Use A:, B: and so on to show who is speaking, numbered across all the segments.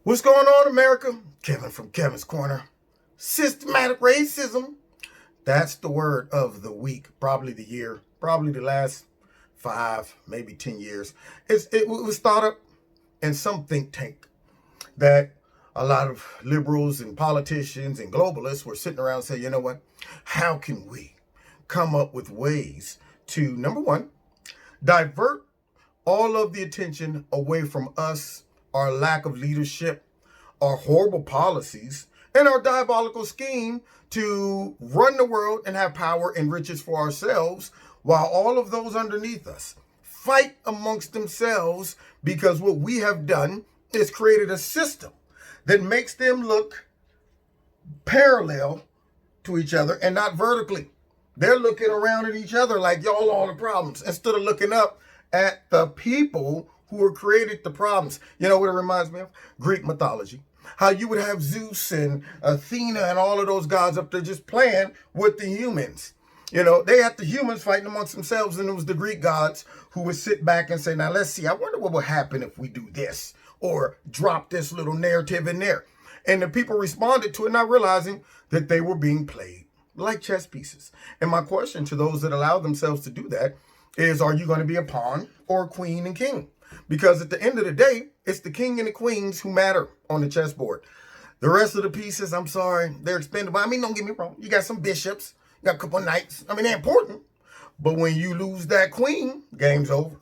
A: What's going on, America? Kevin from Kevin's Corner. Systematic racism. That's the word of the week, probably the year, probably the last 5, maybe 10 years. It was thought up in some think tank that a lot of liberals and politicians and globalists were sitting around saying, you know what? How can we come up with ways to, number one, divert all of the attention away from us, our lack of leadership, our horrible policies, and our diabolical scheme to run the world and have power and riches for ourselves, while all of those underneath us fight amongst themselves, because what we have done is created a system that makes them look parallel to each other and not vertically. They're looking around at each other like y'all all the problems, instead of looking up at the people who created the problems. You know what it reminds me of? Greek mythology. How you would have Zeus and Athena and all of those gods up there just playing with the humans. You know, they had the humans fighting amongst themselves, and it was the Greek gods who would sit back and say, now let's see, I wonder what would happen if we do this or drop this little narrative in there. And the people responded to it, not realizing that they were being played like chess pieces. And my question to those that allow themselves to do that is, are you going to be a pawn or a queen and king? Because at the end of the day, it's the king and the queens who matter on the chessboard. The rest of the pieces, I'm sorry, they're expendable. I mean, don't get me wrong. You got some bishops, you got a couple of knights. I mean, they're important. But when you lose that queen, game's over.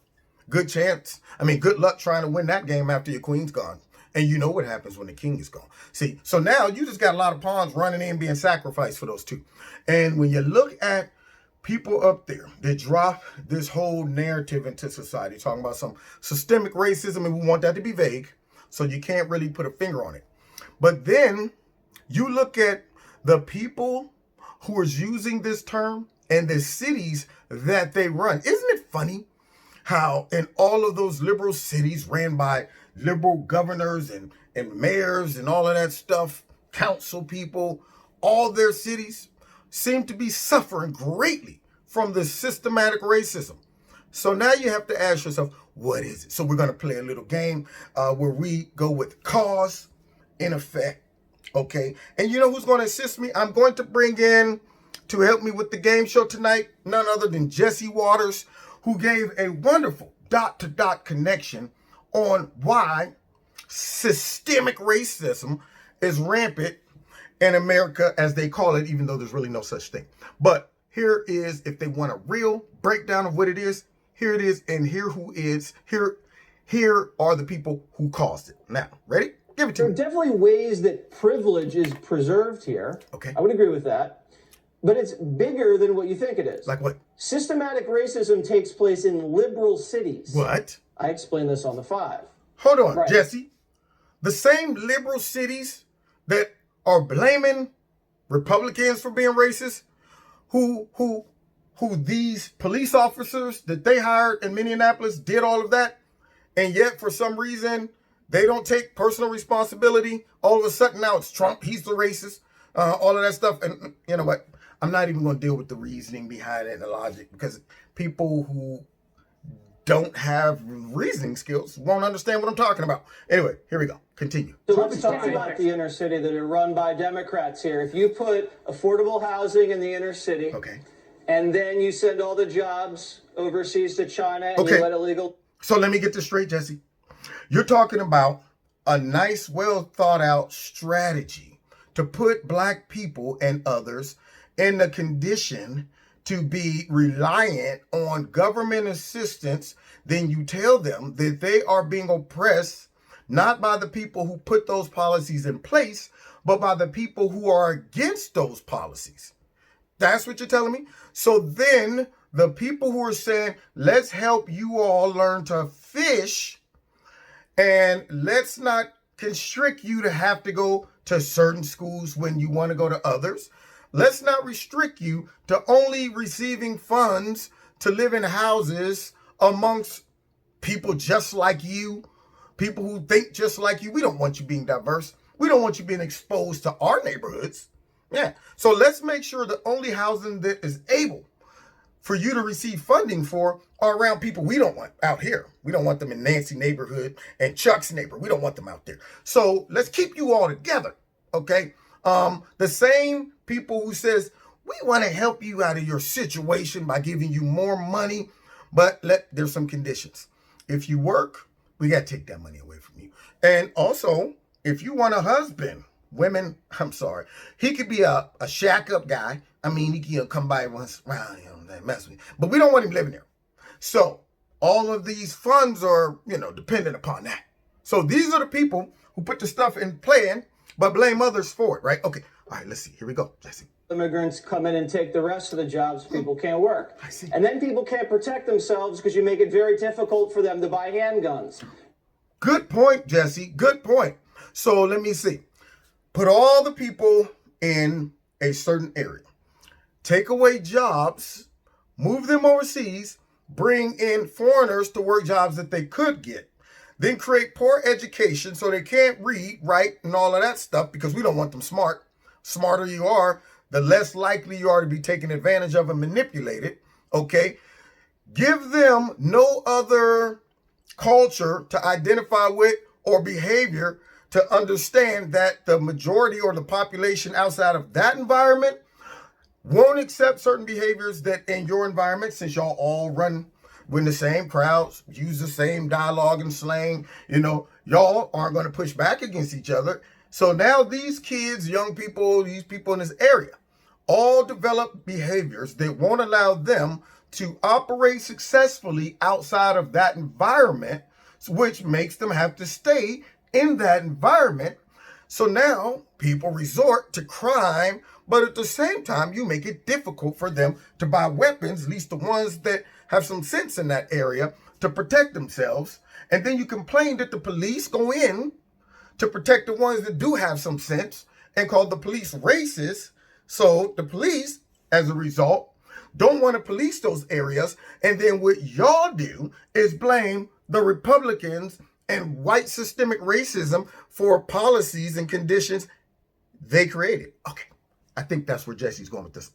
A: Good chance. I mean, good luck trying to win that game after your queen's gone. And you know what happens when the king is gone. See, so now you just got a lot of pawns running in being sacrificed for those two. And when you look at people up there that drop this whole narrative into society, talking about some systemic racism, and we want that to be vague, so you can't really put a finger on it. But then you look at the people who are using this term and the cities that they run. Isn't it funny how in all of those liberal cities ran by liberal governors and mayors and all of that stuff, council people, all their cities seem to be suffering greatly from the systematic racism. So now you have to ask yourself, what is it? So we're going to play a little game where we go with cause and effect, okay? And you know who's going to assist me? I'm going to bring in, to help me with the game show tonight, none other than Jesse Waters, who gave a wonderful dot-to-dot connection on why systemic racism is rampant in America, as they call it, even though there's really no such thing. But here is, if they want a real breakdown of what it is, here it is, and here are the people who caused it. Now, ready? Give it to me.
B: There are definitely ways that privilege is preserved here.
A: Okay.
B: I would agree with that. But it's bigger than what you think it is.
A: Like what?
B: Systematic racism takes place in liberal cities.
A: What?
B: I explained this on the 5.
A: Hold on,
B: Right.
A: Jesse. The same liberal cities that are blaming Republicans for being racist, who these police officers that they hired in Minneapolis did all of that, and yet for some reason they don't take personal responsibility. All of a sudden now it's Trump, he's the racist, all of that stuff. And you know what? I'm not even going to deal with the reasoning behind it and the logic, because people who don't have reasoning skills won't understand what I'm talking about. Anyway, here we go. Continue.
B: So let's talk about the inner city that are run by Democrats here. If you put affordable housing in the inner city,
A: Okay.
B: and then you send all the jobs overseas to China and
A: Okay.
B: you let illegal...
A: So let me get this straight, Jesse. You're talking about a nice, well thought out strategy to put black people and others in the condition to be reliant on government assistance. Then you tell them that they are being oppressed, not by the people who put those policies in place, but by the people who are against those policies. That's what you're telling me? So then the people who are saying, let's help you all learn to fish, and let's not constrict you to have to go to certain schools when you want to go to others. Let's not restrict you to only receiving funds to live in houses amongst people just like you, people who think just like you. We don't want you being diverse. We don't want you being exposed to our neighborhoods. Yeah. So let's make sure the only housing that is able for you to receive funding for are around people we don't want out here. We don't want them in Nancy's neighborhood and Chuck's neighborhood. We don't want them out there. So let's keep you all together, okay? The same people who says, we want to help you out of your situation by giving you more money, but there's some conditions. If you work, we got to take that money away from you. And also, if you want a husband, women, I'm sorry, he could be a shack up guy. I mean, he can come by once, well, mess with me. But we don't want him living there. So all of these funds are, dependent upon that. So these are the people who put the stuff in plan, but blame others for it, right? Okay. All right, let's see. Here we go, Jesse.
B: Immigrants come in and take the rest of the jobs. People can't work.
A: I see.
B: And then people can't protect themselves because you make it very difficult for them to buy handguns.
A: Good point, Jesse. Good point. So let me see. Put all the people in a certain area. Take away jobs, move them overseas, bring in foreigners to work jobs that they could get. Then create poor education so they can't read, write, and all of that stuff because we don't want them smart. Smarter you are, the less likely you are to be taken advantage of and manipulated, okay? Give them no other culture to identify with or behavior to understand that the majority or the population outside of that environment won't accept certain behaviors that in your environment, since y'all all run with the same crowds, use the same dialogue and slang, y'all aren't going to push back against each other. So now these kids, young people, these people in this area, all develop behaviors that won't allow them to operate successfully outside of that environment, which makes them have to stay in that environment. So now people resort to crime, but at the same time, you make it difficult for them to buy weapons, at least the ones that have some sense in that area, to protect themselves. And then you complain that the police go in to protect the ones that do have some sense and call the police racist. So the police, as a result, don't want to police those areas. And then what y'all do is blame the Republicans and white systemic racism for policies and conditions they created. Okay, I think that's where Jesse's going with this.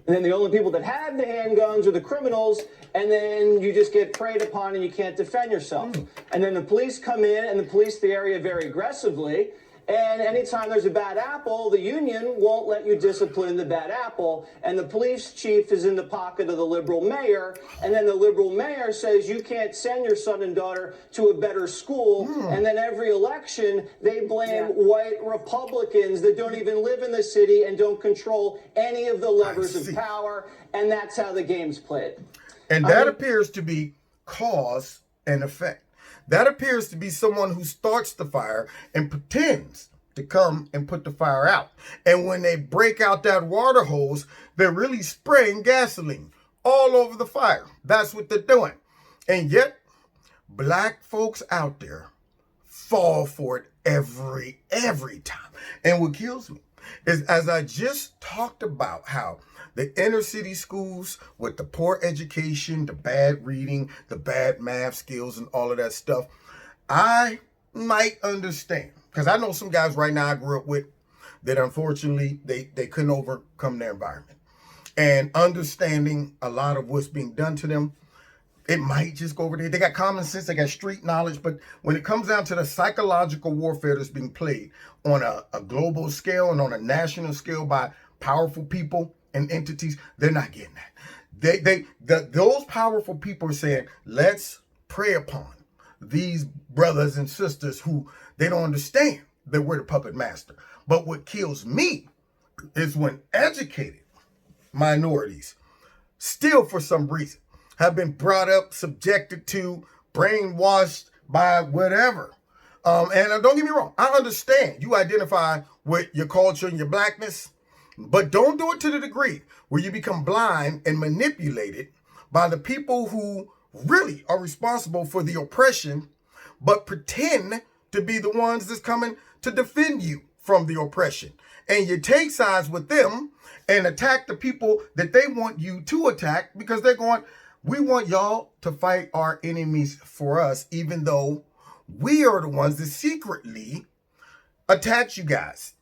B: And then the only people that have the handguns are the criminals, and then you just get preyed upon and you can't defend yourself. And then the police come in and the police the area very aggressively. And anytime there's a bad apple, the union won't let you discipline the bad apple. And the police chief is in the pocket of the liberal mayor. And then the liberal mayor says you can't send your son and daughter to a better school. And then every election, they blame white Republicans that don't even live in the city and don't control any of the levers of power. And that's how the game's played.
A: And that appears to be cause and effect. That appears to be someone who starts the fire and pretends to come and put the fire out. And when they break out that water hose, they're really spraying gasoline all over the fire. That's what they're doing. And yet, black folks out there fall for it every time. And what kills me is, as I just talked about, how the inner city schools with the poor education, the bad reading, the bad math skills, and all of that stuff, I might understand. Because I know some guys right now I grew up with that unfortunately they couldn't overcome their environment. And understanding a lot of what's being done to them, it might just go over there. They got common sense, they got street knowledge, but when it comes down to the psychological warfare that's being played on a global scale and on a national scale by powerful people and entities, they're not getting that. Those powerful people are saying, let's prey upon these brothers and sisters who they don't understand that we're the puppet master. But what kills me is when educated minorities still, for some reason, have been brought up, subjected to, brainwashed by whatever. And don't get me wrong, I understand you identify with your culture and your blackness, but don't do it to the degree where you become blind and manipulated by the people who really are responsible for the oppression, but pretend to be the ones that's coming to defend you from the oppression. And you take sides with them and attack the people that they want you to attack because they're going, we want y'all to fight our enemies for us, even though we are the ones that secretly attacked you guys.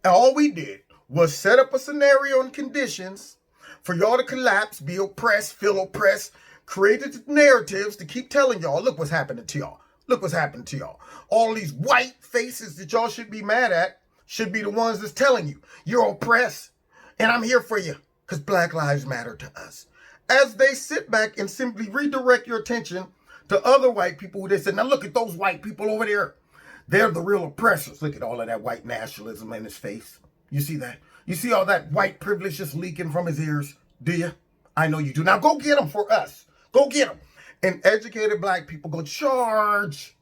A: And all we did was set up a scenario and conditions for y'all to collapse, be oppressed, feel oppressed, created narratives to keep telling y'all, look what's happening to y'all. Look what's happening to y'all. All these white faces that y'all should be mad at should be the ones that's telling you you're oppressed. And I'm here for you because Black Lives Matter to us. As they sit back and simply redirect your attention to other white people who they said, now look at those white people over there. They're the real oppressors. Look at all of that white nationalism in his face. You see that? You see all that white privilege just leaking from his ears? Do you? I know you do. Now go get them for us. Go get them. And educated black people go charge.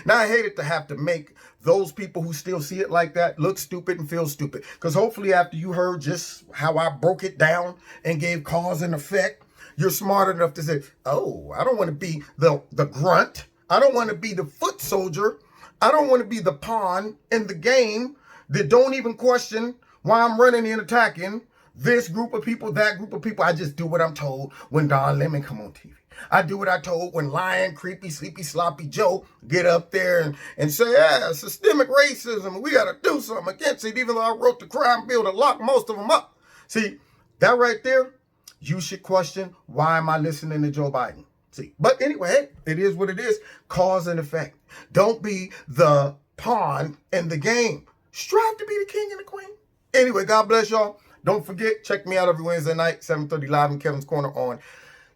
A: Now I hate it to have to make those people who still see it like that look stupid and feel stupid. Because hopefully after you heard just how I broke it down and gave cause and effect, you're smart enough to say, oh, I don't want to be the grunt. I don't want to be the foot soldier. I don't want to be the pawn in the game that don't even question why I'm running and attacking this group of people, that group of people. I just do what I'm told when Don Lemon come on TV. I do what I told when lying, creepy, sleepy, sloppy Joe get up there and say, yeah, systemic racism. We got to do something against it, even though I wrote the crime bill to lock most of them up. See, that right there, you should question, why am I listening to Joe Biden? See, but anyway, it is what it is. Cause and effect. Don't be the pawn in the game. Strive to be the king and the queen. Anyway, God bless y'all. Don't forget, check me out every Wednesday night, 7:30 live in Kevin's Corner on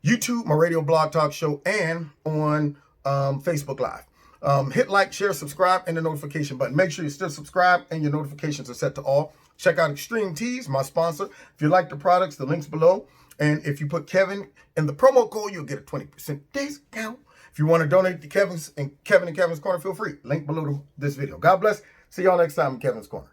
A: YouTube, my radio blog talk show, and on Facebook Live. Hit like, share, subscribe, and the notification button. Make sure you're still subscribed and your notifications are set to all. Check out Extreme Teas, my sponsor. If you like the products, the link's below. And if you put Kevin in the promo code, you'll get a 20% discount. If you want to donate to Kevin and Kevin's Corner, feel free. Link below this video. God bless. See y'all next time in Kevin's Corner.